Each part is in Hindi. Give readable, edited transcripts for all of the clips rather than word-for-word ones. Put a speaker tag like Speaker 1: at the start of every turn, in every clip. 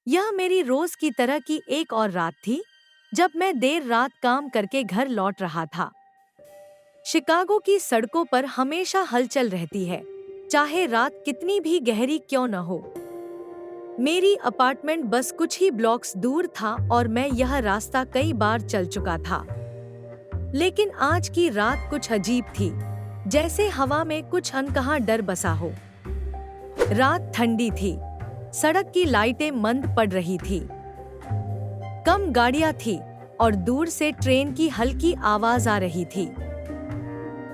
Speaker 1: यह मेरी रोज की तरह की एक और रात थी, जब मैं देर रात काम करके घर लौट रहा था। शिकागो की सड़कों पर हमेशा हलचल रहती है, चाहे रात कितनी भी गहरी क्यों न हो। मेरी अपार्टमेंट बस कुछ ही ब्लॉक्स दूर था और मैं यह रास्ता कई बार चल चुका था। लेकिन आज की रात कुछ अजीब थी, जैसे हवा में कुछ अनकहा डर बसा हो। रात ठंडी थी, सड़क की लाइटें मंद पड़ रही थी, कम गाड़ियां थी और दूर से ट्रेन की हल्की आवाज आ रही थी।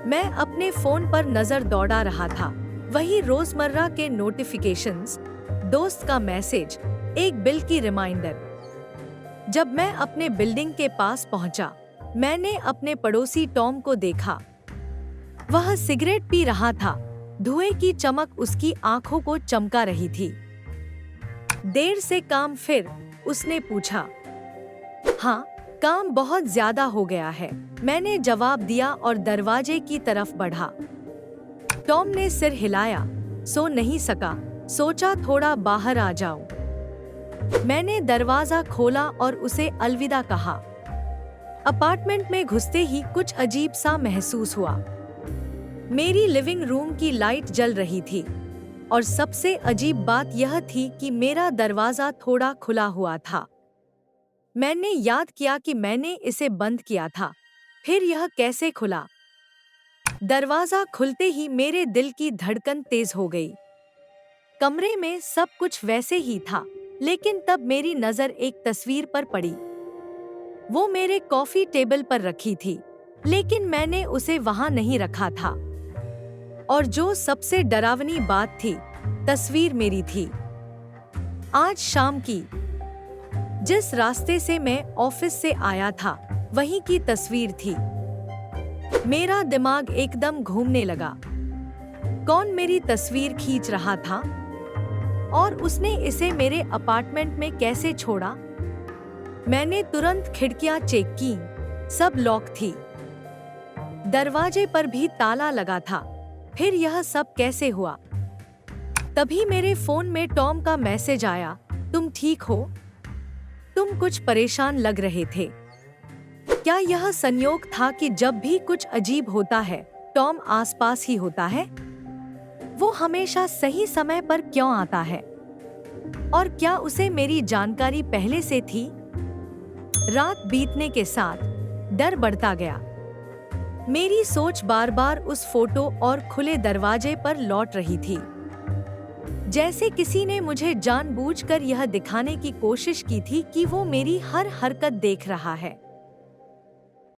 Speaker 1: मैं अपने फोन पर नजर दौड़ा रहा था, वही रोजमर्रा के नोटिफिकेशंस, दोस्त का मैसेज, एक बिल की रिमाइंडर। जब मैं अपने बिल्डिंग के पास पहुंचा, मैंने अपने पड़ोसी टॉम को देखा। वह सिगरेट पी रहा था, धुएं की चमक उसकी आंखों को चमका रही थी। देर से काम फिर? उसने पूछा। हाँ, काम बहुत ज्यादा हो गया है, मैंने जवाब दिया और दरवाजे की तरफ बढ़ा। टॉम ने सिर हिलाया। सो नहीं सका, सोचा थोड़ा बाहर आ जाऊं। मैंने दरवाजा खोला और उसे अलविदा कहा। अपार्टमेंट में घुसते ही कुछ अजीब सा महसूस हुआ। मेरी लिविंग रूम की लाइट जल रही थी और सबसे अजीब बात यह थी कि मेरा दरवाजा थोड़ा खुला हुआ था। मैंने याद किया कि मैंने इसे बंद किया था, फिर यह कैसे खुला? दरवाजा खुलते ही मेरे दिल की धड़कन तेज हो गई। कमरे में सब कुछ वैसे ही था, लेकिन तब मेरी नजर एक तस्वीर पर पड़ी। वो मेरे कॉफी टेबल पर रखी थी, लेकिन मैंने उसे वहां नहीं रखा था। और जो सबसे डरावनी बात थी, तस्वीर मेरी थी। आज शाम की। जिस रास्ते से मैं ऑफिस से आया था, वहीं की तस्वीर थी। मेरा दिमाग एकदम घूमने लगा। कौन मेरी तस्वीर खींच रहा था? और उसने इसे मेरे अपार्टमेंट में कैसे छोड़ा? मैंने तुरंत खिड़कियां चेक की, सब लॉक थी। दरवाजे पर भी ताला लगा था। फिर यह सब कैसे हुआ? तभी मेरे फोन में टॉम का मैसेज आया, तुम ठीक हो? तुम कुछ परेशान लग रहे थे। क्या यह संयोग था कि जब भी कुछ अजीब होता है, टॉम आसपास ही होता है? वो हमेशा सही समय पर क्यों आता है? और क्या उसे मेरी जानकारी पहले से थी? रात बीतने के साथ डर बढ़ता गया। मेरी सोच बार बार उस फोटो और खुले दरवाजे पर लौट रही थी, जैसे किसी ने मुझे जानबूझकर यह दिखाने की कोशिश की थी कि वो मेरी हर हरकत देख रहा है।